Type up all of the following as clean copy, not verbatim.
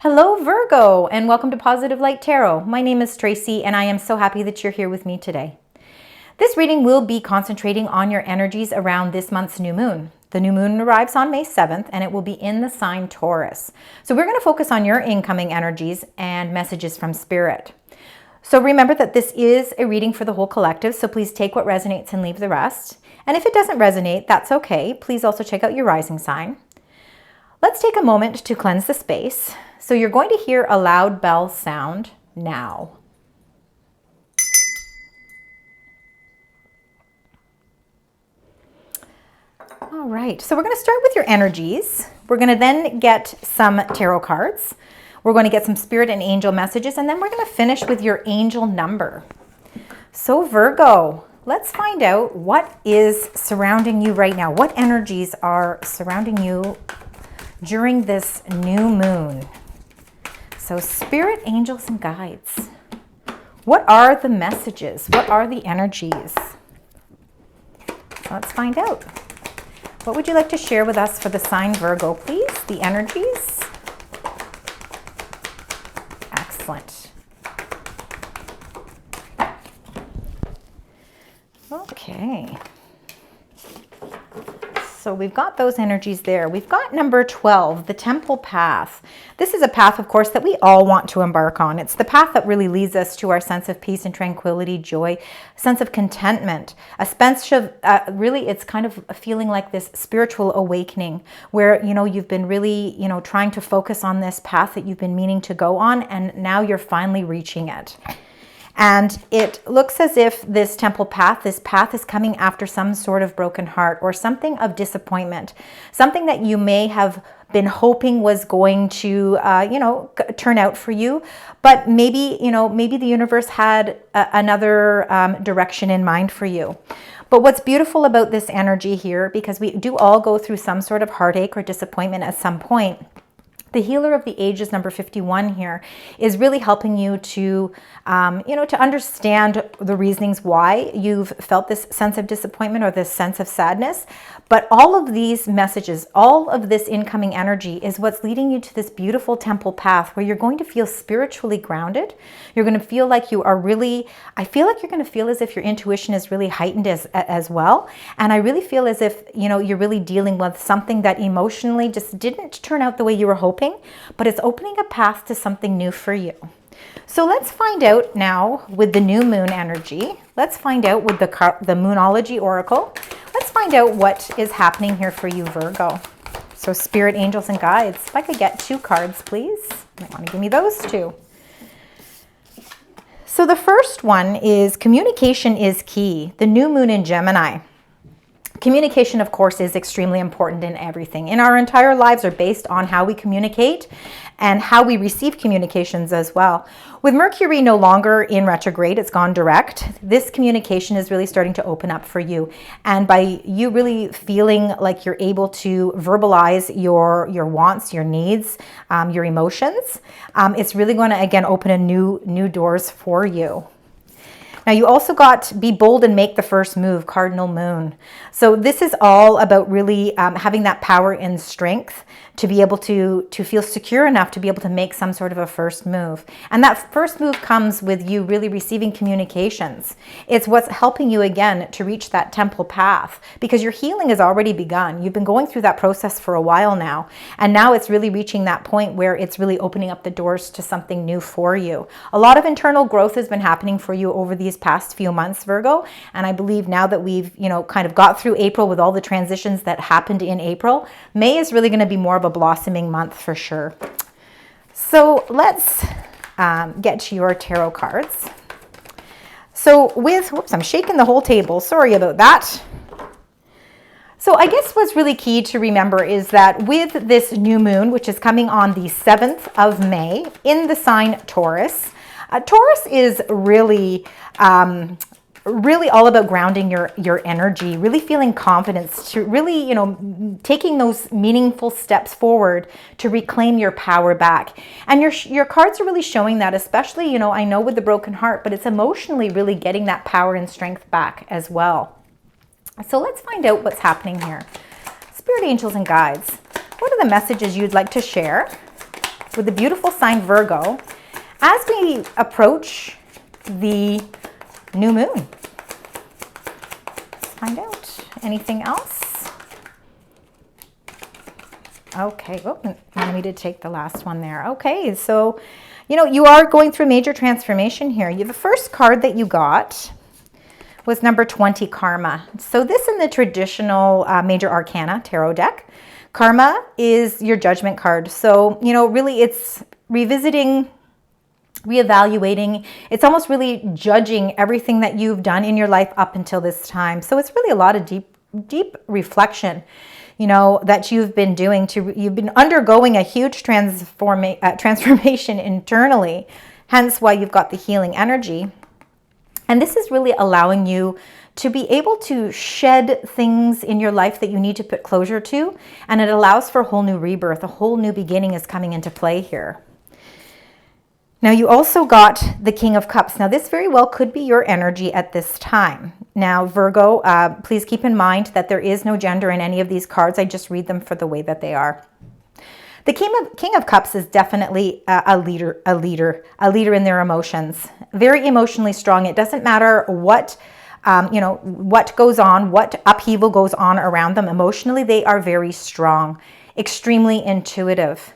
Hello Virgo, and welcome to Positive Light Tarot. My name is Tracy and I am so happy that you're here with me today. This reading will be concentrating on your energies around this month's new moon. The new moon arrives on May 7th and it will be in the sign Taurus. So we're going to focus on your incoming energies and messages from Spirit. So remember that this is a reading for the whole collective, so please take what resonates and leave the rest. And if it doesn't resonate, that's okay. Please also check out your rising sign. Let's take a moment to cleanse the space. So you're going to hear a loud bell sound now. All right, so we're going to start with your energies. We're going to then get some tarot cards. We're going to get some spirit and angel messages, and then we're going to finish with your angel number. So Virgo, let's find out what is surrounding you right now. What energies are surrounding you during this new moon? So spirit, angels, and guides. What are the messages? What are the energies? Let's find out. What would you like to share with us for the sign Virgo, please? The energies. Excellent. Okay. So we've got those energies there. We've got number 12, the temple path. This is a path, of course, that we all want to embark on. It's the path that really leads us to our sense of peace and tranquility, joy, sense of contentment, a sense of, really, it's kind of a feeling like this spiritual awakening where, you've been really, trying to focus on this path that you've been meaning to go on, and now you're finally reaching it. And it looks as if this path is coming after some sort of broken heart or something of disappointment, something that you may have been hoping was going to, turn out for you. But maybe the universe had another direction in mind for you. But what's beautiful about this energy here, because we do all go through some sort of heartache or disappointment at some point, the healer of the ages, number 51 here, is really helping you to, to understand the reasonings why you've felt this sense of disappointment or this sense of sadness. But all of these messages, all of this incoming energy is what's leading you to this beautiful temple path where you're going to feel spiritually grounded. You're going to feel like you are really, I feel like you're going to feel as if your intuition is really heightened as well. And I really feel as if, you're really dealing with something that emotionally just didn't turn out the way you were hoping, but it's opening a path to something new for you. So let's find out now with the new moon energy. Let's find out with the Moonology Oracle. Let's find out what is happening here for you, Virgo. So spirit, angels, and guides. If I could get 2 cards, please. You might want to give me those 2. So the first one is communication is key. The new moon in Gemini. Communication, of course, is extremely important in everything. In our entire lives are based on how we communicate and how we receive communications as well. With Mercury no longer in retrograde, it's gone direct. This communication is really starting to open up for you. And by you really feeling like you're able to verbalize your wants, your needs, your emotions, it's really going to, again, open a new doors for you. Now you also got be bold and make the first move, cardinal moon. So this is all about really having that power and strength to be able to feel secure enough to be able to make some sort of a first move. And that first move comes with you really receiving communications. It's what's helping you, again, to reach that temple path, because your healing has already begun. You've been going through that process for a while now, and now it's really reaching that point where it's really opening up the doors to something new for you. A lot of internal growth has been happening for you over these past few months, Virgo, and I believe now that we've kind of got through April with all the transitions that happened in April, May is really going to be more of a blossoming month for sure. So let's get to your tarot cards. So whoops, I'm shaking the whole table. Sorry about that. So I guess what's really key to remember is that with this new moon, which is coming on the 7th of May in the sign Taurus, Taurus is really all about grounding your energy, really feeling confidence, to really, taking those meaningful steps forward to reclaim your power back. And your cards are really showing that, especially, I know with the broken heart, but it's emotionally really getting that power and strength back as well. So let's find out what's happening here. Spirit, angels, and guides, what are the messages you'd like to share with the beautiful sign Virgo as we approach the new moon. Let's find out. Anything else? Okay, oh, I need to take the last one there. Okay, so, you know, you are going through major transformation here. The first card that you got was number 20, Karma. So this in the traditional major arcana tarot deck, Karma is your judgment card. So, you know, really it's revisiting, reevaluating. It's almost really judging everything that you've done in your life up until this time. So it's really a lot of deep reflection, you know, that you've been doing. You've been undergoing a huge transformation internally, hence why you've got the healing energy. And this is really allowing you to be able to shed things in your life that you need to put closure to. And it allows for a whole new rebirth. A whole new beginning is coming into play here. Now you also got the King of Cups. Now this very well could be your energy at this time. Now Virgo, please keep in mind that there is no gender in any of these cards. I just read them for the way that they are. The King of Cups is definitely a leader in their emotions. Very emotionally strong. It doesn't matter what, you know, what goes on, what upheaval goes on around them. Emotionally, they are very strong, extremely intuitive.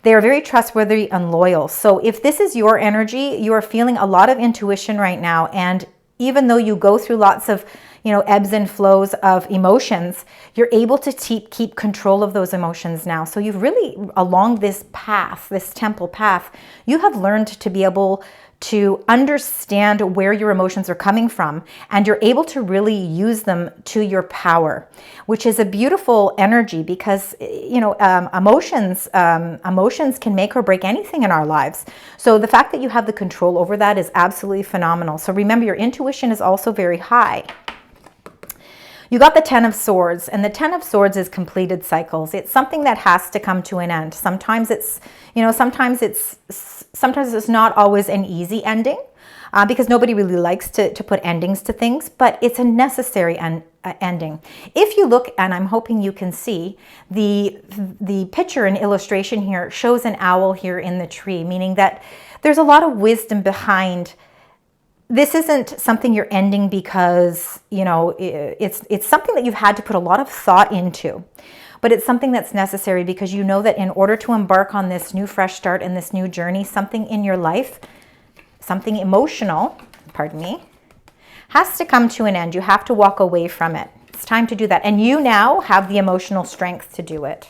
They are very trustworthy and loyal. So if this is your energy, you are feeling a lot of intuition right now. And even though you go through lots of, you know, ebbs and flows of emotions, you're able to keep control of those emotions now. So you've really, along this path, this temple path, you have learned to be able to understand where your emotions are coming from, and you're able to really use them to your power, which is a beautiful energy because, you know, emotions can make or break anything in our lives. So the fact that you have the control over that is absolutely phenomenal. So remember, your intuition is also very high. You got the Ten of Swords, and the Ten of Swords is completed cycles. It's something that has to come to an end. Sometimes it's, you know, sometimes it's not always an easy ending because nobody really likes to put endings to things, but it's a necessary ending. If you look, and I'm hoping you can see, the picture and illustration here shows an owl here in the tree, meaning that there's a lot of wisdom behind. This isn't something you're ending because, you know, it's something that you've had to put a lot of thought into, but it's something that's necessary because you know that in order to embark on this new fresh start and this new journey, something in your life, something emotional, pardon me, has to come to an end. You have to walk away from it. It's time to do that. And you now have the emotional strength to do it.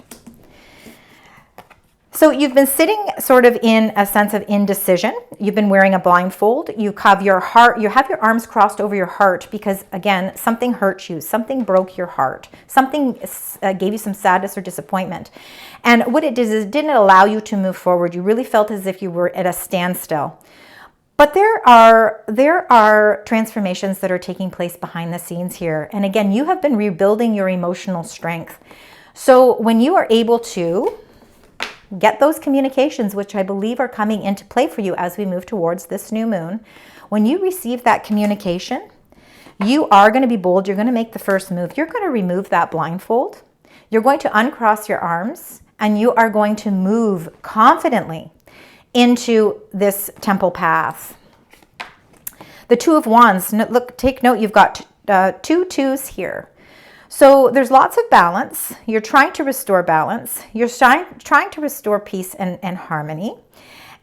So you've been sitting sort of in a sense of indecision. You've been wearing a blindfold. You have your heart, you have your arms crossed over your heart because, again, something hurt you, something broke your heart, something gave you some sadness or disappointment. And what it did is it didn't allow you to move forward. You really felt as if you were at a standstill. But there are transformations that are taking place behind the scenes here. And again, you have been rebuilding your emotional strength. So when you are able to get those communications, which I believe are coming into play for you as we move towards this new moon. When you receive that communication, you are going to be bold. You're going to make the first move. You're going to remove that blindfold. You're going to uncross your arms, and you are going to move confidently into this temple path. The Two of Wands. Look, take note. You've got two twos here. So there's lots of balance. You're trying to restore balance. You're trying to restore peace and harmony.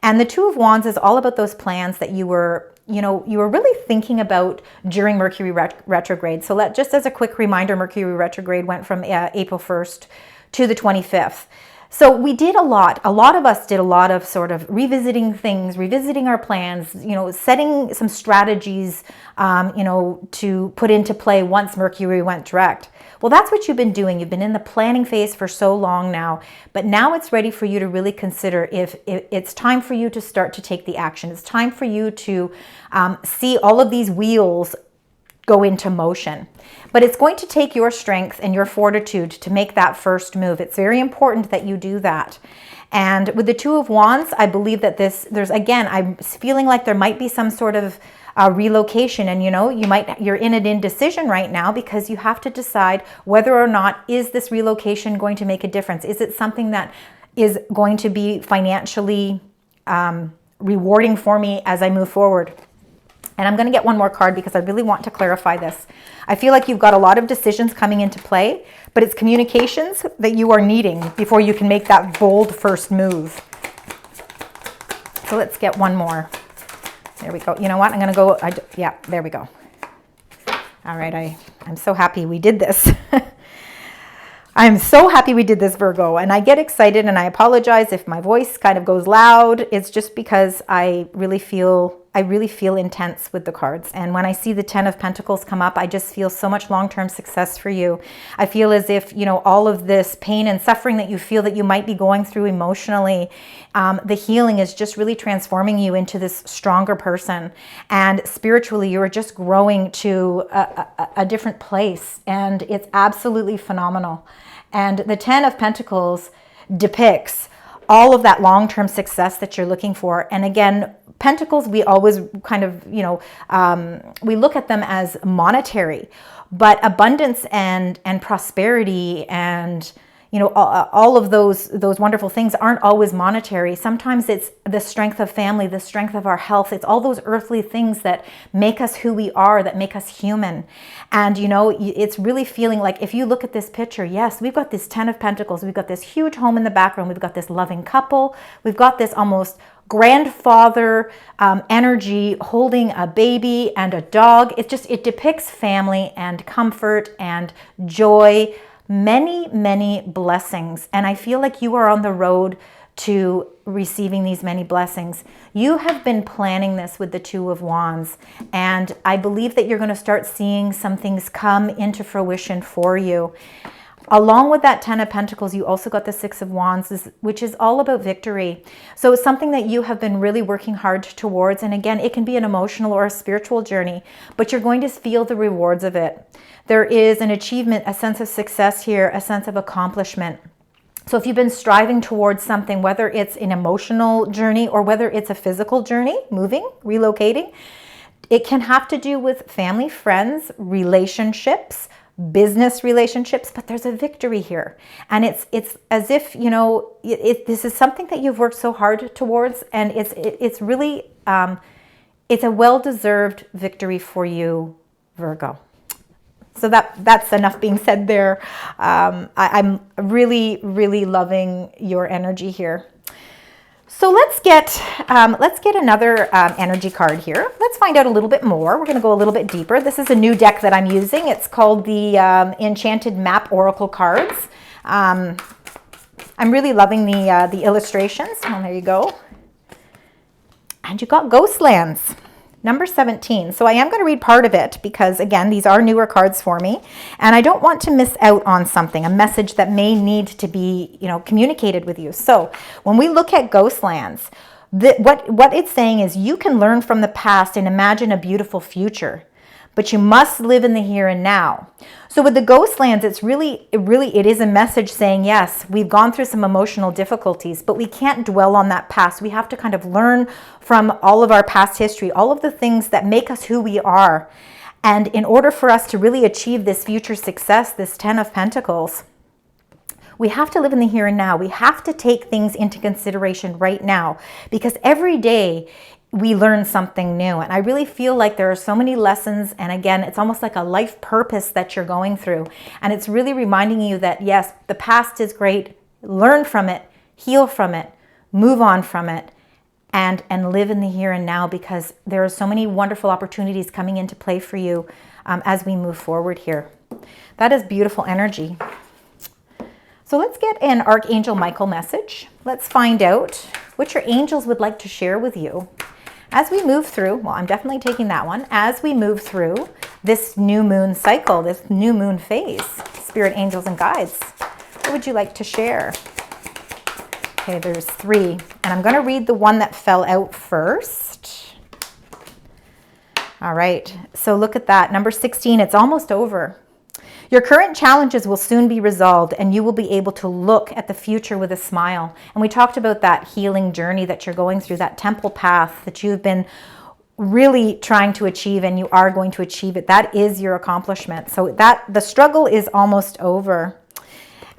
And the Two of Wands is all about those plans that you were really thinking about during Mercury retrograde. So just as a quick reminder, Mercury retrograde went from April 1st to the 25th. So we did a lot of us did a lot of sort of revisiting things, revisiting our plans, you know, setting some strategies, you know, to put into play once Mercury went direct. Well, that's what you've been doing. You've been in the planning phase for so long now, but now it's ready for you to really consider if it's time for you to start to take the action. It's time for you to see all of these wheels go into motion. But it's going to take your strength and your fortitude to make that first move. It's very important that you do that. And with the Two of Wands, I believe that I'm feeling like there might be some sort of relocation, and you know, you're in an indecision right now because you have to decide whether or not is this relocation going to make a difference. Is it something that is going to be financially rewarding for me as I move forward. And I'm going to get one more card because I really want to clarify this. I feel like you've got a lot of decisions coming into play, but it's communications that you are needing before you can make that bold first move. So let's get one more. There we go. You know what? I'm going to go. Yeah, there we go. All right. I'm so happy we did this. I'm so happy we did this, Virgo, and I get excited, and I apologize if my voice kind of goes loud. It's just because I really feel intense with the cards. And when I see the 10 of Pentacles come up, I just feel so much long-term success for you. I feel as if, you know, all of this pain and suffering that you feel that you might be going through emotionally, the healing is just really transforming you into this stronger person. And spiritually, you are just growing to a different place. And it's absolutely phenomenal. And the 10 of Pentacles depicts all of that long-term success that you're looking for. And again, Pentacles, we always kind of, you know, we look at them as monetary, but abundance and prosperity and, you know, all of those wonderful things aren't always monetary. Sometimes it's the strength of family, the strength of our health. It's all those earthly things that make us who we are, that make us human. And, you know, it's really feeling like if you look at this picture, yes, we've got this 10 of Pentacles. We've got this huge home in the background. We've got this loving couple. We've got this almost grandfather energy holding a baby and a dog. It depicts family and comfort and joy, many, many blessings. And I feel like you are on the road to receiving these many blessings. You have been planning this with the 2 of Wands, and I believe that you're going to start seeing some things come into fruition for you. Along with that 10 of Pentacles, you also got the 6 of Wands, which is all about victory. So it's something that you have been really working hard towards. And again, it can be an emotional or a spiritual journey, but you're going to feel the rewards of it. There is an achievement, a sense of success here, a sense of accomplishment. So if you've been striving towards something, whether it's an emotional journey or whether it's a physical journey, moving, relocating, it can have to do with family, friends, relationships, business relationships, but there's a victory here. And it's as if, you know, this is something that you've worked so hard towards, and it's really, it's a well-deserved victory for you, Virgo. So that's enough being said there. I'm really, really loving your energy here. So let's get another energy card here. Let's find out a little bit more. We're going to go a little bit deeper. This is a new deck that I'm using. It's called the Enchanted Map Oracle cards. I'm really loving the illustrations. Oh, there you go. And you got Ghostlands. Number 17. So I am going to read part of it because, again, these are newer cards for me. And I don't want to miss out on something, a message that may need to be, you know, communicated with you. So when we look at Ghostlands, what it's saying is you can learn from the past and imagine a beautiful future, but you must live in the here and now. So with the Ghostlands, it is a message saying, yes, we've gone through some emotional difficulties, but we can't dwell on that past. We have to kind of learn from all of our past history, all of the things that make us who we are. And in order for us to really achieve this future success, this 10 of Pentacles, we have to live in the here and now. We have to take things into consideration right now, because every day we learn something new. And I really feel like there are so many lessons. And again, it's almost like a life purpose that you're going through. And it's really reminding you that, yes, the past is great. Learn from it, heal from it, move on from it, and live in the here and now, because there are so many wonderful opportunities coming into play for you as we move forward here. That is beautiful energy. So let's get an Archangel Michael message. Let's find out what your angels would like to share with you as we move through. Well, I'm definitely taking that one. As we move through this new moon cycle, this new moon phase, spirit, angels, and guides, what would you like to share? Okay, there's 3. And I'm going to read the one that fell out first. All right, so look at that. Number 16, it's almost over. Your current challenges will soon be resolved, and you will be able to look at the future with a smile. And we talked about that healing journey that you're going through, that temple path that you've been really trying to achieve, and you are going to achieve it. That is your accomplishment. So that the struggle is almost over.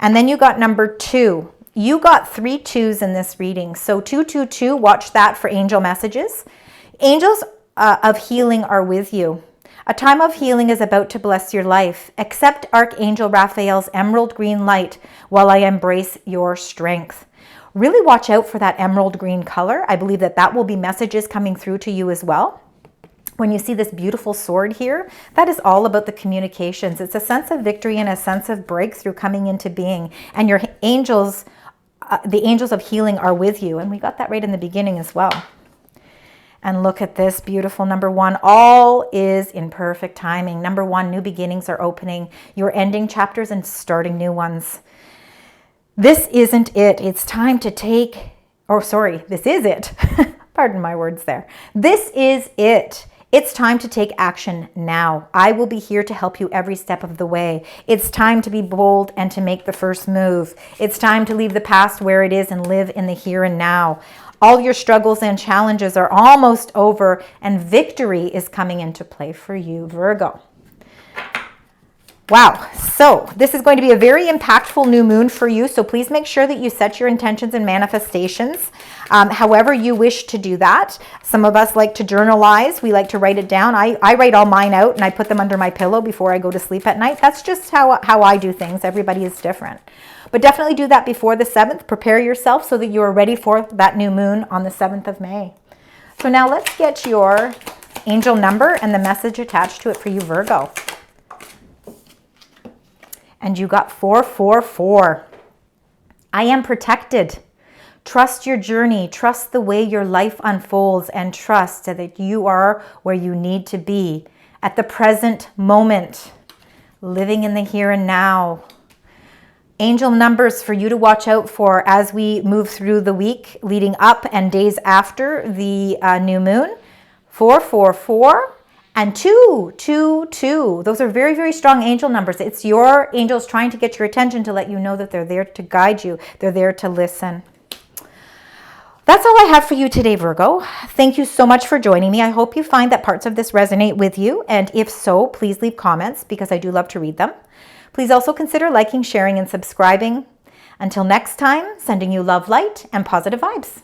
And then you got number 2. You got 3 2s in this reading. So 222, watch that for angel messages. Angels of healing are with you. A time of healing is about to bless your life. Accept Archangel Raphael's emerald green light while I embrace your strength. Really watch out for that emerald green color. I believe that that will be messages coming through to you as well. When you see this beautiful sword here, that is all about the communications. It's a sense of victory and a sense of breakthrough coming into being. And your angels, the angels of healing are with you. And we got that right in the beginning as well. And look at this beautiful number 1. All is in perfect timing. Number 1, new beginnings are opening. You're ending chapters and starting new ones. This isn't it. It's time to take, this is it. Pardon my words there. This is it. It's time to take action now. I will be here to help you every step of the way. It's time to be bold and to make the first move. It's time to leave the past where it is and live in the here and now. All your struggles and challenges are almost over, and victory is coming into play for you, Virgo. Wow, so this is going to be a very impactful new moon for you, so please make sure that you set your intentions and manifestations however you wish to do that. Some of us like to journalize. We like to write it down. I write all mine out and I put them under my pillow before I go to sleep at night. That's just how I do things. Everybody is different. But definitely do that before the 7th. Prepare yourself so that you are ready for that new moon on the 7th of May. So now let's get your angel number and the message attached to it for you, Virgo. And you got 444. I am protected. Trust your journey. Trust the way your life unfolds, and trust that you are where you need to be at the present moment, living in the here and now. Angel numbers for you to watch out for as we move through the week leading up and days after the new moon. 444. And 222, those are very, very strong angel numbers. It's your angels trying to get your attention to let you know that they're there to guide you. They're there to listen. That's all I have for you today, Virgo. Thank you so much for joining me. I hope you find that parts of this resonate with you. And if so, please leave comments because I do love to read them. Please also consider liking, sharing, and subscribing. Until next time, sending you love, light, and positive vibes.